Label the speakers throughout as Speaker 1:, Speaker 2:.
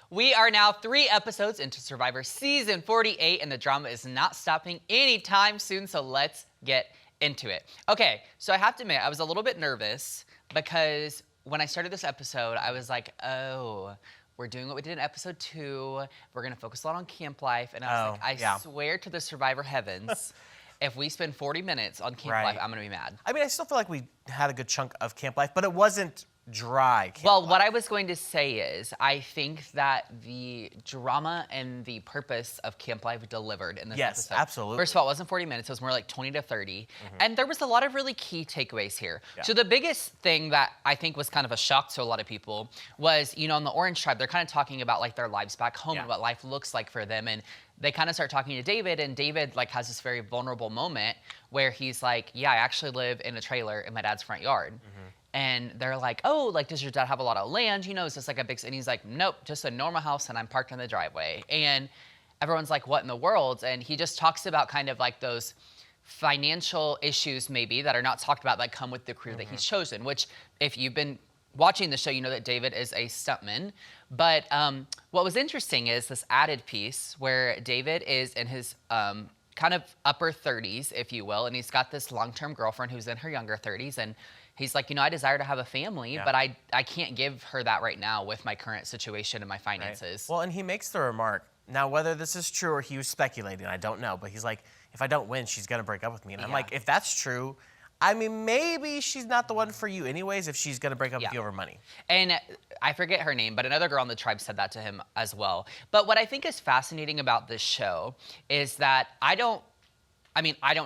Speaker 1: We are now 3 episodes into Survivor Season 48, and the drama is not stopping anytime soon, so let's get into it. Okay, so I have to admit, I was a little bit nervous because when I started this episode, I was like, oh, we're doing what we did in episode 2. We're going to focus a lot on camp life. And I was like, I swear to the Survivor heavens, if we spend 40 minutes on camp life, I'm going to be mad.
Speaker 2: I mean, I still feel like we had a good chunk of camp life, but it wasn't dry camp
Speaker 1: Well,
Speaker 2: life.
Speaker 1: what I was going to say is, I think that the drama and the purpose of camp life delivered in this episode.
Speaker 2: Yes, absolutely.
Speaker 1: First of all, it wasn't 40 minutes. It was more like 20 to 30. And there was a lot of really key takeaways here.
Speaker 2: Yeah.
Speaker 1: So the biggest thing that I think was kind of a shock to a lot of people was, you know, in the Orange Tribe, they're kind of talking about like their lives back home and what life looks like for them. And they kind of start talking to David, and David like has this very vulnerable moment where he's like, yeah, I actually live in a trailer in my dad's front yard. And they're like, oh, like, does your dad have a lot of land? You know, is this like a big, and he's like, nope, just a normal house, and I'm parked in the driveway. And everyone's like, what in the world? And he just talks about kind of like those financial issues maybe that are not talked about that come with the career that he's chosen, which if you've been watching the show, you know that David is a stuntman. But what was interesting is this added piece where David is in his kind of upper 30s, if you will, and he's got this long-term girlfriend who's in her younger 30s, and he's like, you know, I desire to have a family, but I can't give her that right now with my current situation and my finances.
Speaker 2: Well, and he makes the remark, now whether this is true or he was speculating, I don't know, but he's like, if I don't win, she's gonna break up with me. And I'm like, if that's true, I mean, maybe she's not the one for you anyways if she's gonna break up with you over money.
Speaker 1: And I forget her name, but another girl on the tribe said that to him as well. But what I think is fascinating about this show is that I don't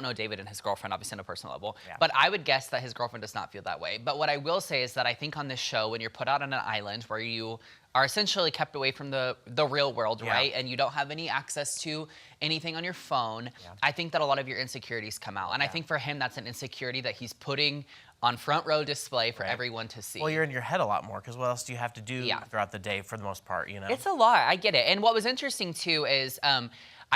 Speaker 1: know David and his girlfriend, obviously, on a personal level, but I would guess that his girlfriend does not feel that way. But what I will say is that I think on this show, when you're put out on an island where you are essentially kept away from the real world, right? And you don't have any access to anything on your phone, I think that a lot of your insecurities come out. And I think for him, that's an insecurity that he's putting on front row display for everyone to see.
Speaker 2: Well, you're in your head a lot more because what else do you have to do throughout the day for the most part, you know?
Speaker 1: It's a lot, I get it. And what was interesting too is, I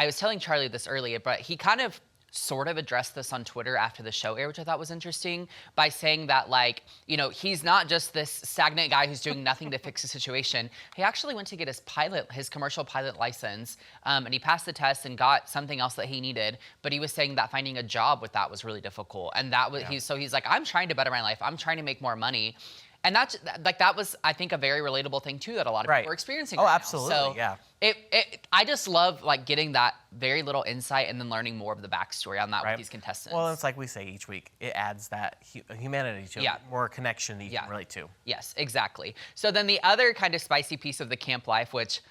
Speaker 1: was telling Charlie this earlier, but he kind of sort of addressed this on Twitter after the show aired, which I thought was interesting, by saying that, like, you know, he's not just this stagnant guy who's doing nothing to fix the situation. He actually went to get his commercial pilot license, and he passed the test and got something else that he needed, but he was saying that finding a job with that was really difficult. And that was, he's like, I'm trying to better my life. I'm trying to make more money. And that's like, that was, I think, a very relatable thing too that a lot of people are experiencing right
Speaker 2: absolutely,
Speaker 1: now. So I just love like getting that very little insight and then learning more of the backstory on that with these contestants.
Speaker 2: Well, it's like we say each week, it adds that humanity to it, more connection that you can relate to.
Speaker 1: Yes, exactly. So then the other kind of spicy piece of the camp life, which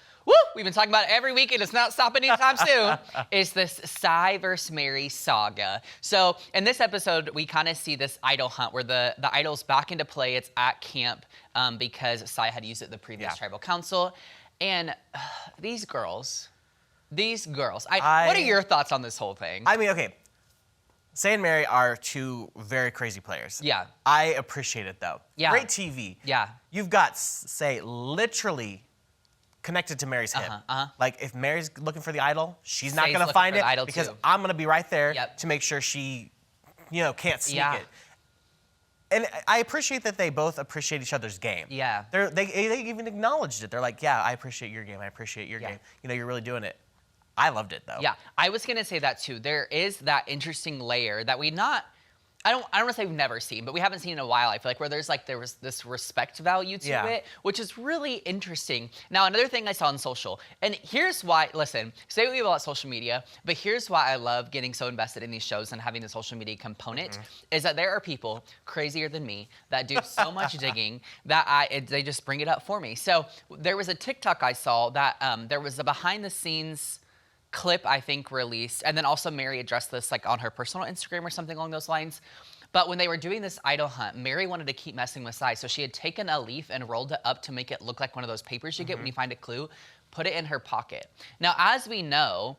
Speaker 1: we've been talking about every week and it's not stopping anytime soon, is this Sai versus Mary saga. So in this episode, we kind of see this idol hunt where the idol's back into play. It's at camp because Sai had used it at the previous tribal council. And these girls, what are your thoughts on this whole thing?
Speaker 2: I mean, okay, Sai and Mary are two very crazy players.
Speaker 1: Yeah.
Speaker 2: I appreciate it though.
Speaker 1: Yeah.
Speaker 2: Great TV.
Speaker 1: Yeah.
Speaker 2: You've got Sai literally connected to Mary's head. Like if Mary's looking for the idol, she's not gonna find it because I'm gonna be right there to make sure she, you know, can't sneak it. And I appreciate that they both appreciate each other's game.
Speaker 1: Yeah.
Speaker 2: They even acknowledged it. They're like, yeah, I appreciate your game. I appreciate your game. You know, you're really doing it. I loved it though.
Speaker 1: Yeah, I was gonna say that too. There is that interesting layer that I don't want to say we've never seen, but we haven't seen in a while. I feel like where there was this respect value to it, which is really interesting. Now, another thing I saw on social, and here's why, listen, say what we will about social media, but here's why I love getting so invested in these shows and having the social media component, is that there are people crazier than me that do so much digging that they just bring it up for me. So there was a TikTok I saw that there was a behind the scenes clip, I think, released, and then also Mary addressed this like on her personal Instagram or something along those lines. But when they were doing this idol hunt, Mary wanted to keep messing with Sai, so she had taken a leaf and rolled it up to make it look like one of those papers you get when you find a clue, put it in her pocket. Now, as we know,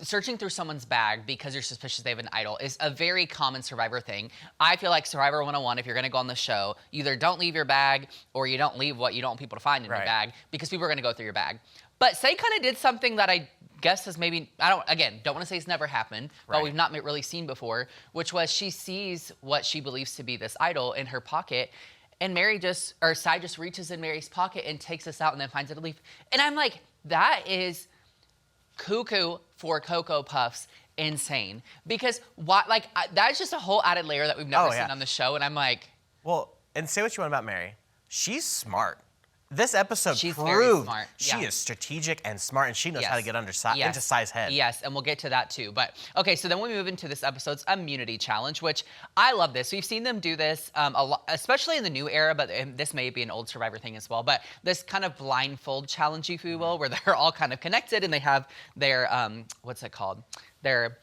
Speaker 1: searching through someone's bag because you're suspicious they have an idol is a very common Survivor thing. I feel like Survivor 101, if you're gonna go on the show, you either don't leave your bag or you don't leave what you don't want people to find in your bag because people are gonna go through your bag. But Sai kind of did something that I guess is maybe, don't want to say it's never happened, but we've not really seen before, which was she sees what she believes to be this idol in her pocket, and Sai just reaches in Mary's pocket and takes us out and then finds it a leaf. And I'm like, that is cuckoo for Cocoa Puffs. Insane. Because that's just a whole added layer that we've never seen on the show. And I'm like,
Speaker 2: well, and say what you want about Mary. She's smart. This episode proved she is strategic and smart, and she knows how to get into Sai's head.
Speaker 1: Yes, and we'll get to that too. But okay, so then we move into this episode's immunity challenge, which I love this. We've seen them do this a lot, especially in the new era, but this may be an old Survivor thing as well. But this kind of blindfold challenge, if you will, where they're all kind of connected and they have their what's it called? Their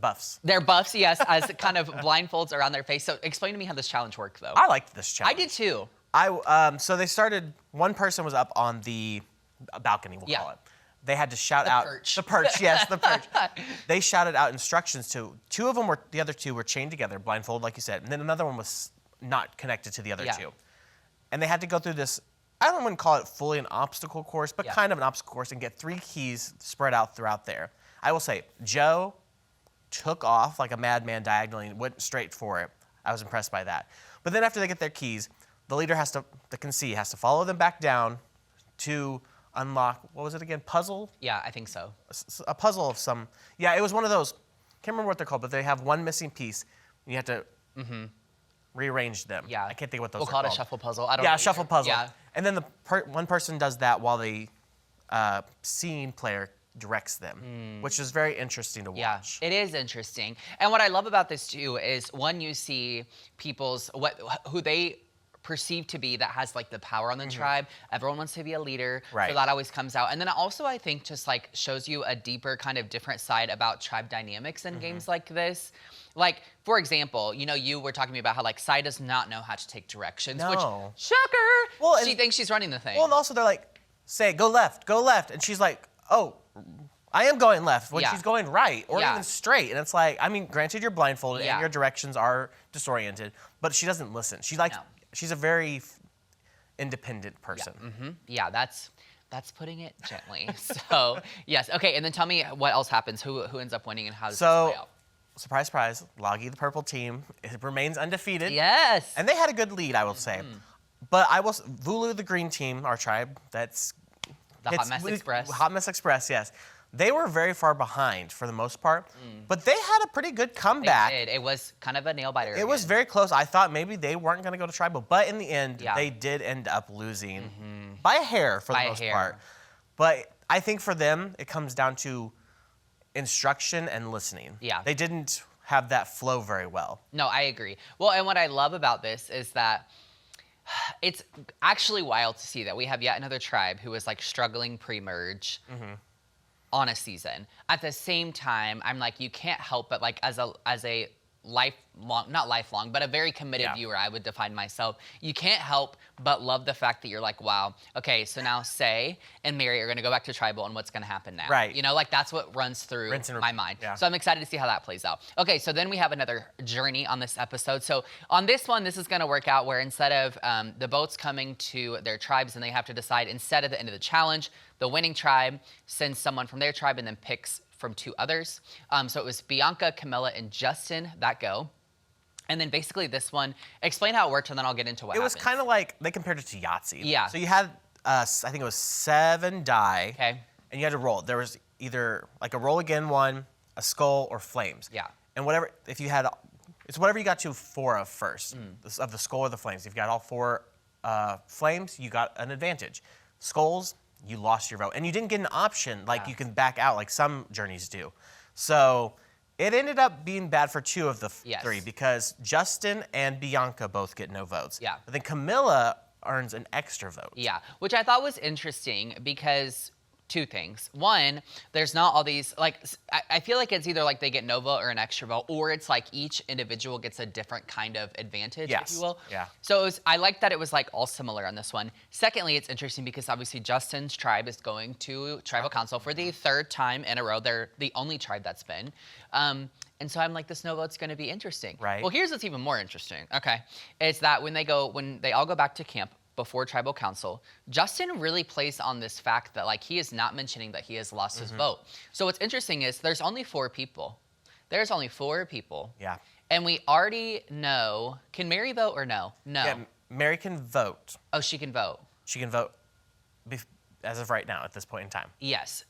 Speaker 2: buffs.
Speaker 1: Their buffs, yes, as kind of blindfolds around their face. So explain to me how this challenge worked, though.
Speaker 2: I liked this challenge.
Speaker 1: I did too.
Speaker 2: So they started. One person was up on the balcony, we'll call it. They had to shout out the perch. Yes, the perch. They shouted out instructions to two of them. The other two were chained together, blindfolded, like you said, and then another one was not connected to the other two. And they had to go through this. I wouldn't call it fully an obstacle course, but kind of an obstacle course, and get 3 keys spread out throughout there. I will say, Joe took off like a madman diagonally and went straight for it. I was impressed by that. But then after they get their keys, the leader has to follow them back down to unlock, what was it again, puzzle?
Speaker 1: Yeah, I think so.
Speaker 2: A puzzle of some, it was one of those, can't remember what they're called, but they have one missing piece. You have to rearrange them.
Speaker 1: Yeah.
Speaker 2: I can't think of what those
Speaker 1: are
Speaker 2: called.
Speaker 1: We'll call it a shuffle puzzle. I don't know.
Speaker 2: Yeah, shuffle puzzle.
Speaker 1: Yeah.
Speaker 2: And then one person does that while the scene player directs them, which is very interesting to watch.
Speaker 1: Yeah, it is interesting. And what I love about this too is when you see who they perceived to be that has like the power on the tribe. Everyone wants to be a leader.
Speaker 2: Right.
Speaker 1: So that always comes out. And then also I think just like shows you a deeper kind of different side about tribe dynamics in games like this. Like, for example, you were talking to me about how like Sai does not know how to take directions, which shocker. Well, she thinks she's running the thing.
Speaker 2: Well, and also they're like, say, go left. And she's like, oh, I am going left when she's going right or even straight. And it's like, I mean, granted you're blindfolded and your directions are disoriented, but she doesn't listen. She's a very independent person.
Speaker 1: Yeah, that's putting it gently. So, yes. Okay, and then tell me what else happens. Who ends up winning and how does it play out?
Speaker 2: Surprise, surprise, Loggy, the purple team, it remains undefeated.
Speaker 1: Yes.
Speaker 2: And they had a good lead, I will say. But Vulu, the green team, our tribe, that's...
Speaker 1: The Hot Mess Express.
Speaker 2: Hot Mess Express, yes. They were very far behind for the most part, but they had a pretty good comeback.
Speaker 1: They did. It was kind of a nail-biter.
Speaker 2: It was very close. I thought maybe they weren't going to go to tribal, but in the end, they did end up losing by a hair for the most part. But I think for them, it comes down to instruction and listening.
Speaker 1: Yeah.
Speaker 2: They didn't have that flow very well.
Speaker 1: No, I agree. Well, and what I love about this is that it's actually wild to see that we have yet another tribe who is like struggling pre-merge. On a season. At the same time, I'm like, you can't help but like as a lifelong, not lifelong, but a very committed viewer, I would define myself. You can't help but love the fact that you're like, wow, okay, so now Sai and Mary are gonna go back to tribal and what's gonna happen now?
Speaker 2: Right.
Speaker 1: Like that's what runs through my mind. Yeah. So I'm excited to see how that plays out. Okay, so then we have another journey on this episode. So on this one, this is gonna work out where instead of the boats coming to their tribes and they have to decide instead at the end of the challenge, the winning tribe sends someone from their tribe and then picks from 2 others. So it was Bianca, Camilla, and Justin that go. And then basically this one, explain how it worked and then I'll get into what happens.
Speaker 2: It was kind of like, they compared it to Yahtzee.
Speaker 1: Yeah.
Speaker 2: So you had, I think it was 7 die.
Speaker 1: Okay.
Speaker 2: And you had to roll. There was either like a roll again one, a skull, or flames.
Speaker 1: Yeah.
Speaker 2: And whatever, if you had, it's whatever you got to 4 of first, of the skull or the flames. If you got all 4 flames, you got an advantage. Skulls, you lost your vote. And you didn't get an option like you can back out like some journeys do. So it ended up being bad for 2 of the 3 because Justin and Bianca both get no votes.
Speaker 1: Yeah.
Speaker 2: But then Camilla earns an extra vote.
Speaker 1: Yeah, which I thought was interesting because 2 things. One, there's not all these, like, I feel like it's either like they get no vote or an extra vote, or it's like each individual gets a different kind of advantage, if you will.
Speaker 2: Yeah.
Speaker 1: So I like that it was like all similar on this one. Secondly, it's interesting because obviously Justin's tribe is going to tribal council for the 3rd time in a row. They're the only tribe that's been. And so I'm like, this no vote's going to be interesting.
Speaker 2: Right.
Speaker 1: Well, here's what's even more interesting. Okay. It's that when they all go back to camp, before tribal council, Justin really plays on this fact that like he is not mentioning that he has lost his vote. So what's interesting is there's only 4 people.
Speaker 2: Yeah.
Speaker 1: And we already know, can Mary vote or no? No.
Speaker 2: Yeah, Mary can vote.
Speaker 1: Oh, she can vote.
Speaker 2: She can vote as of right now at this point in time.
Speaker 1: Yes.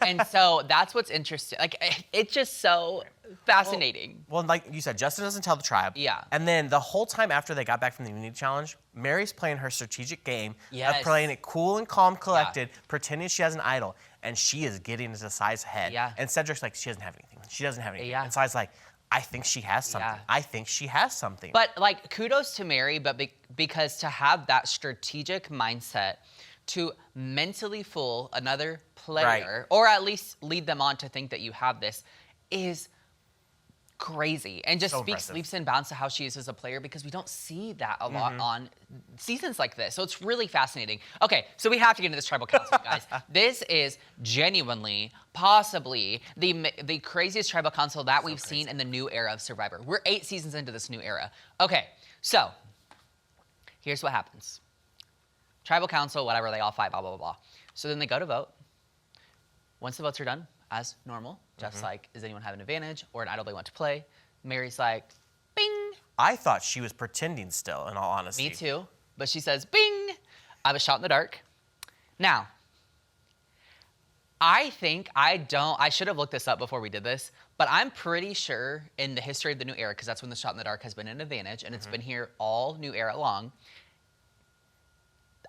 Speaker 1: And so that's what's interesting. Like, it's just so fascinating.
Speaker 2: Well, like you said, Justin doesn't tell the tribe.
Speaker 1: Yeah.
Speaker 2: And then the whole time after they got back from the Unity Challenge, Mary's playing her strategic game of playing it cool and calm, collected, pretending she has an idol, and she is getting into Sai's head.
Speaker 1: Yeah.
Speaker 2: And Cedric's like, she doesn't have anything. She doesn't have anything.
Speaker 1: Yeah.
Speaker 2: And Sai's like, I think she has something.
Speaker 1: Yeah.
Speaker 2: I think she has something.
Speaker 1: But like, kudos to Mary, but because to have that strategic mindset to mentally fool another player, or at least lead them on to think that you have this, is crazy. And just speaks leaps and bounds to how she is as a player, because we don't see that a lot on seasons like this. So it's really fascinating. Okay, so we have to get into this tribal council, guys. This is genuinely, possibly, the craziest tribal council that we've seen in the new era of Survivor. We're 8 seasons into this new era. Okay, so here's what happens. Tribal council, whatever, they all fight, blah, blah, blah, blah. So then they go to vote. Once the votes are done, as normal, Jeff's like, does anyone have an advantage or an idol they want to play? Mary's like, bing.
Speaker 2: I thought she was pretending still, in all honesty.
Speaker 1: Me too. But she says, bing. I was shot in the dark. Now, I think I should have looked this up before we did this, but I'm pretty sure in the history of the new era, because that's when the shot in the dark has been an advantage, and it's been here all new era long,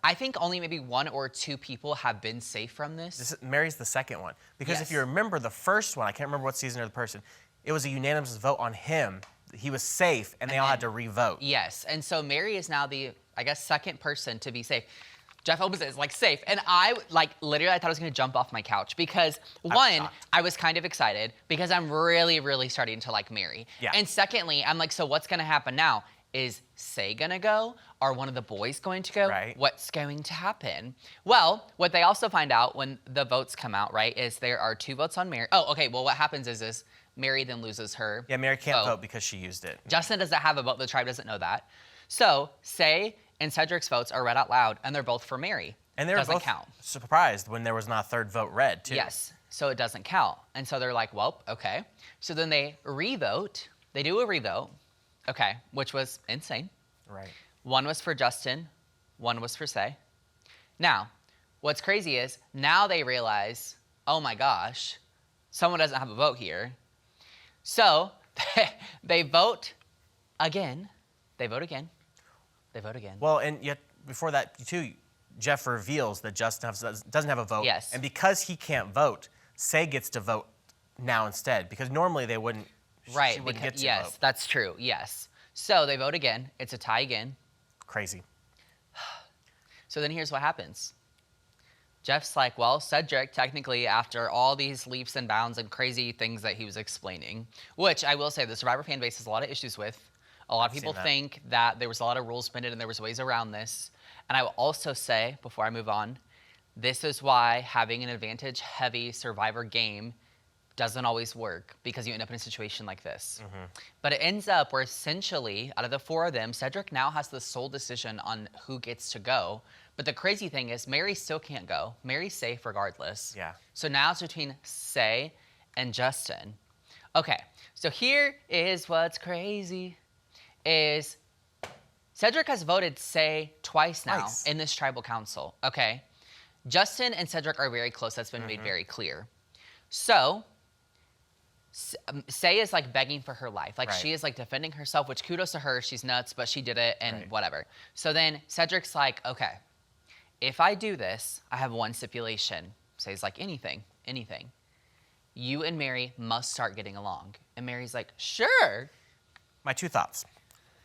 Speaker 1: I think only maybe 1 or 2 people have been safe from this.
Speaker 2: Mary's the second one. Because if you remember the first one, I can't remember what season or the person, it was a unanimous vote on him. He was safe, and they all had to re-vote.
Speaker 1: Yes, and so Mary is now the, I guess, second person to be safe. Jeff opens it, it's like safe. And I, like, literally, I thought I was gonna jump off my couch because one, I was kind of excited because I'm really, really starting to like Mary.
Speaker 2: Yeah.
Speaker 1: And secondly, I'm like, so what's gonna happen now? Is Say gonna go? Are one of the boys going to go?
Speaker 2: Right.
Speaker 1: What's going to happen? Well, what they also find out when the votes come out, right, is there are 2 votes on Mary. Oh, okay, well, what happens is Mary then loses her
Speaker 2: Mary can't vote because she used it.
Speaker 1: Justin doesn't have a vote, the tribe doesn't know that. So, Say and Cedric's votes are read out loud, and they're both for Mary.
Speaker 2: And they were both surprised when there was not a 3rd vote read, too.
Speaker 1: Yes, so it doesn't count. And so they're like, well, okay. So then they re-vote. They do a re-vote, okay, which was insane.
Speaker 2: Right.
Speaker 1: 1 was for Justin, 1 was for Say. Now, what's crazy is now they realize, oh my gosh, someone doesn't have a vote here. So they vote again. They vote again. They vote again.
Speaker 2: Well, and yet before that, too, Jeff reveals that Justin doesn't have a vote.
Speaker 1: Yes.
Speaker 2: And because he can't vote, Say gets to vote now instead, because normally they wouldn't.
Speaker 1: Right.
Speaker 2: She wouldn't get to
Speaker 1: yes,
Speaker 2: vote.
Speaker 1: That's true. Yes. So they vote again. It's a tie again.
Speaker 2: Crazy.
Speaker 1: So then here's what happens. Jeff's like, well, Cedric, technically, after all these leaps and bounds and crazy things that he was explaining, which I will say the Survivor fan base has a lot of issues with. A lot of people think that there was a lot of rules bended and there was ways around this. And I will also say, before I move on, this is why having an advantage-heavy Survivor game doesn't always work, because you end up in a situation like this. But it ends up where essentially, out of the 4 of them, Cedric now has the sole decision on who gets to go. But the crazy thing is, Mary still can't go. Mary's safe regardless.
Speaker 2: Yeah.
Speaker 1: So now it's between Say and Justin. Okay, so here is what's crazy, is Cedric has voted Say twice now in this tribal council, okay? Justin and Cedric are very close. That's been made very clear. So Say is like begging for her life. Like she is like defending herself, which kudos to her. She's nuts, but she did it and whatever. So then Cedric's like, okay, if I do this, I have one stipulation. Say's like, anything. You and Mary must start getting along. And Mary's like, sure.
Speaker 2: My 2 thoughts.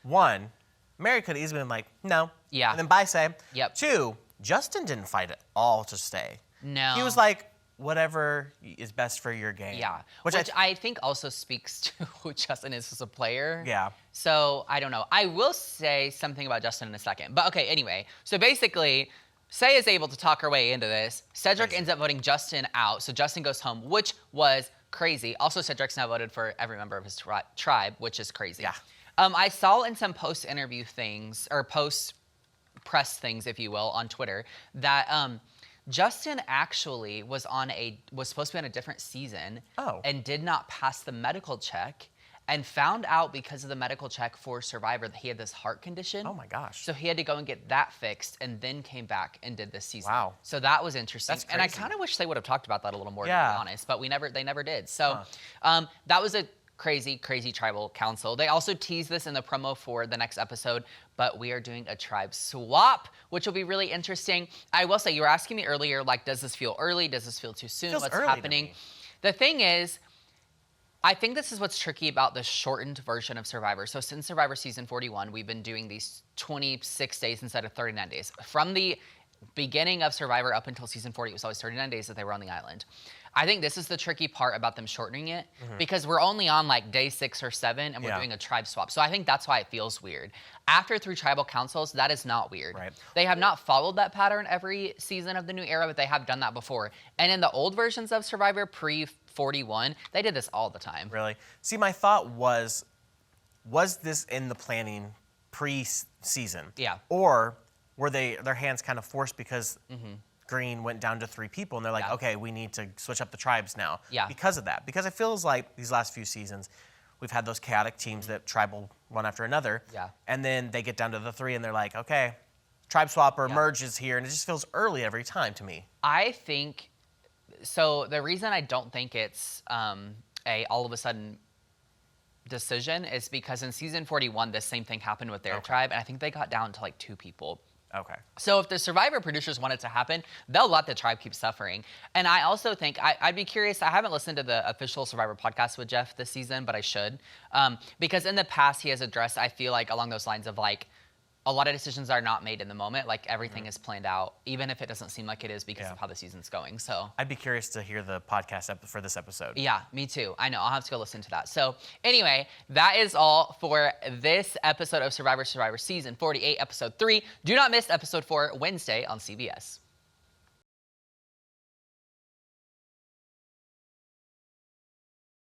Speaker 2: 1, Mary could have easily been like, no.
Speaker 1: Yeah.
Speaker 2: And then bye, Say.
Speaker 1: Yep.
Speaker 2: 2, Justin didn't fight at all to stay.
Speaker 1: No.
Speaker 2: He was like, whatever is best for your game.
Speaker 1: Yeah. Which I think also speaks to who Justin is as a player.
Speaker 2: Yeah.
Speaker 1: So I don't know. I will say something about Justin in a second. But okay, anyway. So basically, Say is able to talk her way into this. Cedric ends up voting Justin out. So Justin goes home, which was crazy. Also, Cedric's now voted for every member of his tribe, which is crazy.
Speaker 2: Yeah.
Speaker 1: I saw in some post-interview things, or post-press things, if you will, on Twitter, that Justin actually was supposed to be on a different season and did not pass the medical check. and found out because of the medical check for Survivor that he had this heart condition.
Speaker 2: Oh my gosh.
Speaker 1: So he had to go and get that fixed and then came back and did this season.
Speaker 2: Wow.
Speaker 1: So that was interesting.
Speaker 2: That's crazy.
Speaker 1: And I kind of wish they would have talked about that a little more, to be honest, but they never did. So that was a crazy tribal council. They also teased this in the promo for the next episode, but we are doing a tribe swap, which will be really interesting. I will say, you were asking me earlier, like, does this feel early? Does this feel too soon? What's happening? The thing is, I think this is what's tricky about the shortened version of Survivor. So since Survivor season 41, we've been doing these 26 days instead of 39 days. From the beginning of Survivor up until season 40, it was always 39 days that they were on the island. I think this is the tricky part about them shortening it, because we're only on like day 6 or 7 and we're doing a tribe swap. So I think that's why it feels weird. After 3 tribal councils, that is not weird.
Speaker 2: Right.
Speaker 1: They have not followed that pattern every season of the new era, but they have done that before. And in the old versions of Survivor pre-41, they did this all the time.
Speaker 2: Really? See, my thought was this in the planning pre-season?
Speaker 1: Yeah.
Speaker 2: Or were their hands kind of forced because Green went down to 3 people, and they're like, okay, we need to switch up the tribes now because of that. Because it feels like these last few seasons, we've had those chaotic teams that tribal one after another, and then they get down to the 3, and they're like, okay, tribe swap or merge is here, and it just feels early every time to me.
Speaker 1: I think, so the reason I don't think it's a all of a sudden decision is because in season 41, the same thing happened with their tribe, and I think they got down to like 2 people.
Speaker 2: Okay.
Speaker 1: So if the Survivor producers want it to happen, they'll let the tribe keep suffering. And I also think, I'd be curious, I haven't listened to the official Survivor podcast with Jeff this season, but I should. Because in the past, he has addressed, I feel like, along those lines of like, a lot of decisions are not made in the moment. Like everything is planned out, even if it doesn't seem like it is because of how the season's going. So
Speaker 2: I'd be curious to hear the podcast for this episode.
Speaker 1: Yeah, me too. I know. I'll have to go listen to that. So anyway, that is all for this episode of Survivor Season 48, episode 3. Do not miss episode 4 Wednesday on CBS.